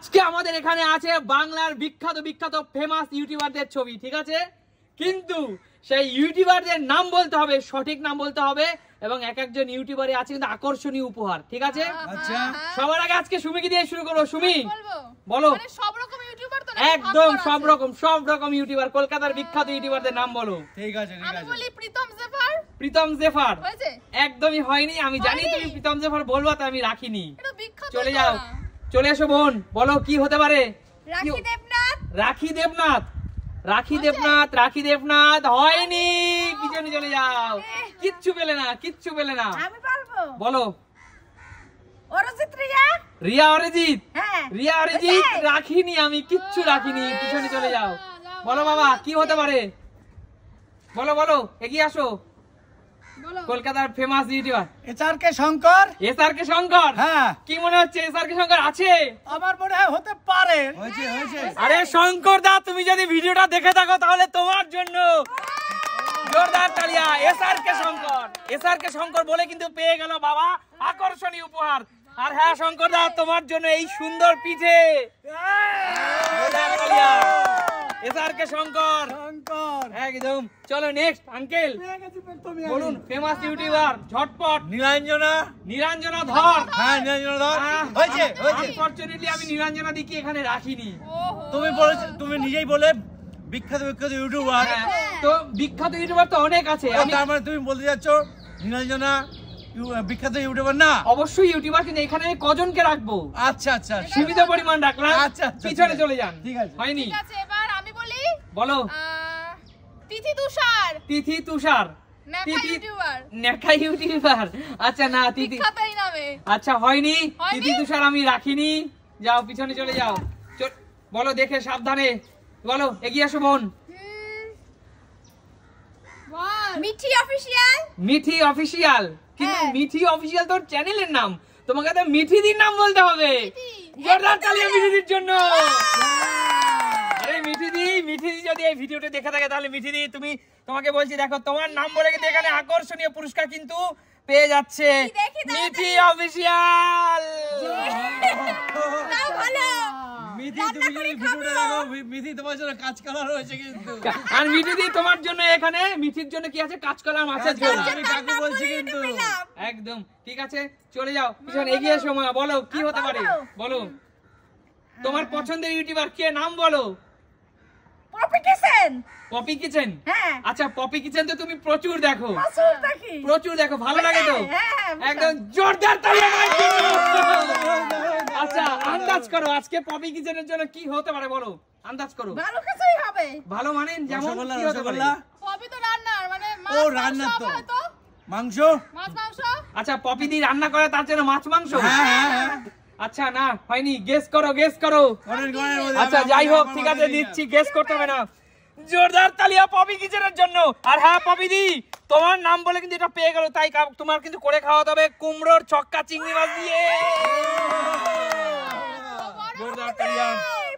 আজকে আমাদের এখানে আছে বাংলার বিখ্যাত বিখ্যাত ফেমাস ইউটিউবারদের ছবি, ঠিক আছে? কিন্তু সেই ইউটিউবারদের নাম বলতে হবে, সঠিক নাম বলতে হবে, এবং এক একজন ইউটিউবারে আছে কিন্তু আকর্ষণীয় উপহার, ঠিক আছে? আচ্ছা, সবার আগে আজকে সুমিকে দিয়ে শুরু করবো। সুমি বলো, মানে সব রকম ইউটিউবার তো একদম সব রকম ইউটিউবার, কলকাতার বিখ্যাত ইউটিউবারদের নাম বলো। ঠিক আছে ঠিক আমি আছে। বলি প্রীতম জেফার। প্রীতম জেফার হয়েছে? একদমই হয়নি, আমি জানি তুমি প্রীতম জেফার বলবা, তাই আমি রাখিনি। এটা বিখ্যাত। চলে যাও, চলে এসো বোন, বলো কি হতে পারে? রাখি দেবনাথ। রাখি দেবনাথ, রাখি দেবনাথ, রাখি দেবনাথ হয়নি, পিছনে চলে যাও। কিচ্ছু পেলে না, কিচ্ছু পেলে না। আমি পারবো। বলো। অরিজিৎ রিয়া। রিয়া অরিজিৎ, হ্যাঁ রিয়া অরিজিৎ রাখিনি, আমি কিচ্ছু রাখিনি, পিছনে চলে যাও। বলো বাবা কি হতে পারে, বলো বলো, এগিয়ে আসো। কলকাতার famous YouTuber SRK Shankar. SRK Shankar, হ্যাঁ। কি মনে হচ্ছে এসআরকে শঙ্কর আছে? আমার মনে হয় হতে পারে। হয়েছে হয়েছে। আরে শঙ্কর দা, তুমি যদি ভিডিওটা দেখে থাকো তাহলে তোমার জন্য জোরদার তালিয়া। এসআরকে শঙ্কর, এসআরকে শঙ্কর বলে কিন্তু পেয়ে গেল বাবা আকর্ষণীয় উপহার। আর হ্যাঁ শঙ্কর দা, তোমার জন্য এই সুন্দর পিঠে। জোরদার তালিয়া এসআরকে শঙ্কর, শঙ্কর একদম। চলো নেক্সট আঙ্কেল বলুন, ফেমাস ইউটিউবার ঝটপট। নীলাঞ্জনা। নিরঞ্জনা ধর। হ্যাঁ নীলাঞ্জনা ধর। হয়েছে হয়েছে। আনফরচুনেটলি আমি নিরঞ্জনা দিকে এখানে রাখিনি। তুমি বলেছো, তুমি নিজেই বলে বিখ্যাত বিখ্যাত ইউটিউবার। হ্যাঁ, তো বিখ্যাত ইউটিউবার তো অনেক আছে। আমি তার মানে তুমি বলতে যাচ্ছ নীলাঞ্জনা বিখ্যাত ইউটিউবার না? অবশ্যই ইউটিউবার, কিন্তু এখানে আমি কজনকে রাখবো? আচ্ছা আচ্ছা, সীমিত পরিমাণ রাখলাম। আচ্ছা, আচ্ছা, পিছনে ঠিক চলে যান। ঠিক আছে। হয়নি? ঠিক আছে, এবার আমি বলি। বলো। তিথি তুষার। তিথি তুষার, নেকা তিথি ইউটিউবার। নেকা ইউটিউবার। আচ্ছা না, তিথি বিখ্যাত এই নামে। আচ্ছা হয়নি, হয়নি? তিথি তুষার আমি রাখিনি। যাও পিছনে চলে যাও। বলো দেখে সাবধানে বলো, এগিয়ে আসো বোন। মিঠি অফিশিয়াল। মিঠি অফিসিয়াল, কিন্তু হ্যাঁ। মিঠি অফিসিয়াল তোর চ্যানেলের নাম, তোমাকে তো মিঠিদির নাম বলতে হবে। জোরদার তালিয়া মিঠিদির জন্য। আরে মিঠিদি, মিঠিদি যদি এই ভিডিওটা দেখে থাকে তাহলে মিঠিদি তুমি, তোমাকে বলছি দেখো, তোমার নাম বলে কিন্তু এখানে আকর্ষণীয় পুরস্কার কিন্তু পেয়ে যাচ্ছে মিঠি অফিসিয়াল। ভালো। মিথি তুমি যদি ভিডিওটা দেখো, মিথি তোমার জন্য কাজ করার রয়েছে কিন্তু। আর মিঠিদি তোমার জন্য এখানে, মিঠির জন্য কি আছে? কাঁচকলা মাছের ঝোল। আমি কাকু বলছি কিন্তু। একদম ঠিক আছে, চলে যাও পিছনে, এগিয়ে এসো মা। বলো কি হতে পারে, বলো তোমার পছন্দের ইউটিউবার কে, নাম বলো। Poppy kitchen. পপি কিচেন, হ্যাঁ। আচ্ছা পপি কিচেন তো তুমি প্রচুর দেখো, প্রচুর দেখি। প্রচুর দেখো, ভালো লাগে তো? হ্যাঁ, একদম জোরদার তালিয়া মায়ের জন্য। আচ্ছা আন্দাজ করো আজকে পপি কিচেনের জন্য কি হতে পারে, বলো আন্দাজ করো। ভালো কিছুই হবে। ভালো মানে যেমন রসগোল্লা, কি হতে পারে? রসগোল্লা। পপি তো রান্নার মানে মাছ। ও, রান্নার তো। হয়তো মাংস। মাছ মাংস। আচ্ছা পপি দি রান্না করে তার জন্য মাছ মাংস? হ্যাঁ হ্যাঁ হ্যাঁ। আচ্ছা না হয়নি, গেস করো গেস করো। করেন, করেন, ওদের আচ্ছা আমার- যাই হোক আমার ঠিক মাথায় আছে, নেই না। দিচ্ছি, গেস করতে হবে না। জোরদার তালিয়া পপি কিচেনের জন্য। আর হ্যাঁ পপি দি, তোমার নাম বলে কিন্তু এটা পেয়ে গেল, তাই তোমার কিন্তু করে খাওয়াতে হবে কুমড়োর ছক্কা চিংড়ি মাছ দিয়ে। জোরদার তালিয়া।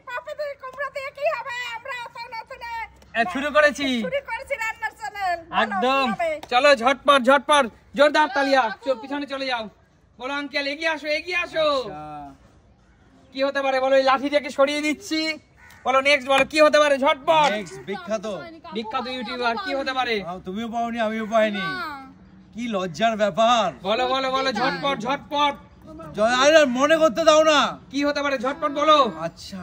পপি দি কুমড়া দিয়ে কি হবে? আমরা তো নতুন শুরু করেছি শুরু করেছি রান্নার চ্যানেল। একদম। চলো ঝটপট ঝটপট, জোরদার তালিয়া। পিছনে চলে যাও। বলো আঙ্কেল এগিয়ে আসো, এগিয়ে আসো। কি হতে পারে বলো, এই লাঠিটাকে সরিয়ে দিচ্ছি। বলো নেক্সট, বলো কি হতে পারে ঝটপট। Next, বিখ্যাত। বিখ্যাত ইউটিউবার কি হতে পারে? তুমিও পাওনি, আমিও পাইনি। কি লজ্জার ব্যাপার। বলো বলো বলো, ঝটপট ঝটপট। আরে মনে করতে দাও না। কি হতে পারে ঝটপট বলো। আচ্ছা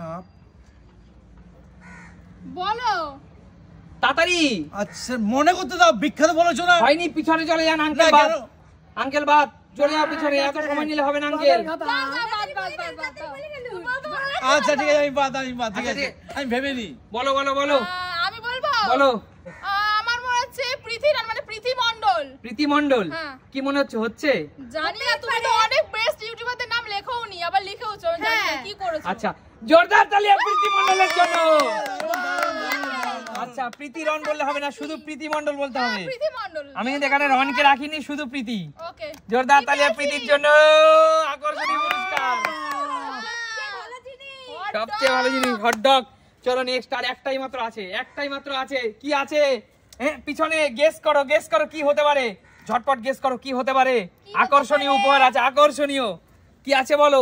বলো। তাড়াতাড়ি। আচ্ছা মনে করতে দাও, বিখ্যাত বলেছো না? হয়নি, পিছনে চলে যান আঙ্কেল না, বাদ। কেন? আঙ্কেল বাদ, চলে যাও পিছনে, এত সময় নিলে হবে না আঙ্কেল। আচ্ছা ঠিক আছে, আমি বাদ ঠিক আচ্ছা, আছে, আমি ভেবে নি। বলো বলো বলো আমি বলবো। বলো। আমার মনে হচ্ছে পৃথিরান মানে প্রীতি মণ্ডল। প্রীতি মণ্ডল, হ্যাঁ। কি মনে হচ্ছে হচ্ছে? জানি না, তুমি তো অনেক বেস্ট ইউটিউবারদের নাম লেখোনি, আবার লিখেওছো, আমি জানি না কি করেছো। আচ্ছা জোরদার তালিয়া প্রীতি মণ্ডলের জন্য। আচ্ছা প্রীতি রন বললে হবে না, শুধু প্রীতি মণ্ডল বলতে হবে। প্রীতি মণ্ডল। আমি কিন্তু এখানে রনকে রাখিনি, শুধু প্রীতি। ওকে। জোরদার তালিয়া প্রীতির জন্য। আকর্ষণীয় পুরস্কার, সবচেয়ে ভালো জিনিস হটডগ। চলো নেক্সট, আর একটাই মাত্র আছে, একটাই মাত্র আছে। কি আছে? হ্যাঁ পিছনে গেস করো, গেস করো কি হতে পারে, ঝটপট গেস করো কি হতে পারে। আকর্ষণীয় উপহার আছে, আকর্ষণীয় কি আছে বলো।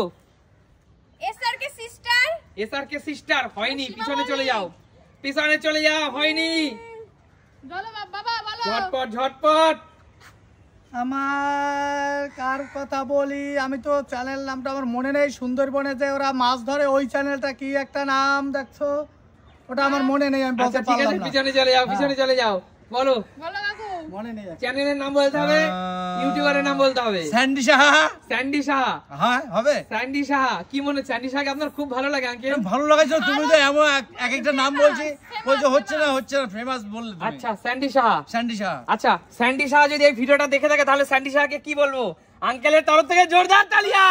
SRK sister. এসআরকে সিস্টার হয়নি, পিছনে চলে যাও, পিছনে চলে যাও, হয়নি, বলো বাবা বলো। ঝটপট ঝটপট। আমার কার কথা বলি, আমি তো চ্যানেল নামটা আমার মনে নেই, সুন্দরবনে যে ওরা মাছ ধরে ওই চ্যানেলটা কি একটা নাম দেখছো, ওটা আমার মনে নেই, আমি বলতে আচ্ছা ঠিক পারলাম আছে, না। পিছনে চলে যাও, পিছনে চলে যাও, বলো। বলো কাকু। মনে নেই এখন। চ্যানেলের নাম বলতে হবে, ইউটিউবারের নাম বলতে হবে। স্যান্ডি সাহা। স্যান্ডি সাহা। হ্যাঁ হবে। স্যান্ডি সাহা, কি মনে, স্যান্ডি সাহাকে আপনার খুব ভালো লাগে আঙ্কেল? ভালো লাগাইছো তুমি তো, এমন এক একটা নাম বলছি, বলছো হচ্ছে না ফেমাস বললে তুমি। আচ্ছা স্যান্ডি সাহা। স্যান্ডি সাহা। আচ্ছা স্যান্ডি সাহা যদি এই ভিডিওটা দেখে থাকে তাহলে স্যান্ডি সাহাকে কি বলবো? আঙ্কেলের তরফ থেকে জোরদার তালিয়া।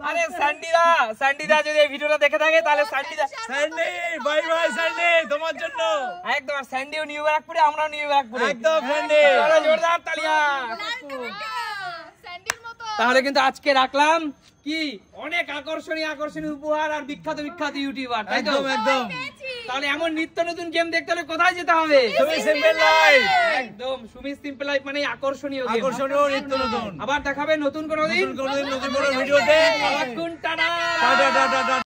আরে স্যান্ডিদা যদি এই ভিডিওটা দেখে থাকে তাহলে স্যান্ডিদা, স্যান্ডি বাই বাই স্যান্ডি, তোমার জন্য একদম। আর স্যান্ডিও নিউ ব্যারাকপুরে, আমরাও নিউ ব্যারাকপুরে, একদম স্যান্ডি। চলো জোরদার তালিয়া। স্যান্ডির মতো। তাহলে কিন্তু আজকে রাখলাম কি অনেক আকর্ষণীয় উপহার আর বিখ্যাত ইউটিউবার, তাই তো? একদম একদম। তাহলে এমন নিত্য নতুন গেম দেখতে হলে কোথায় যেতে হবে? তুমি সিম্পল লাইফ। একদম সুমি সিম্পল লাইফ মানে আকর্ষণীয় গেম। আকর্ষণীয় নিত্য নতুন। আবার দেখাবে নতুন কোনো দিন, নতুন কোনো ভিডিওতে। টাটা। Tata tata tata.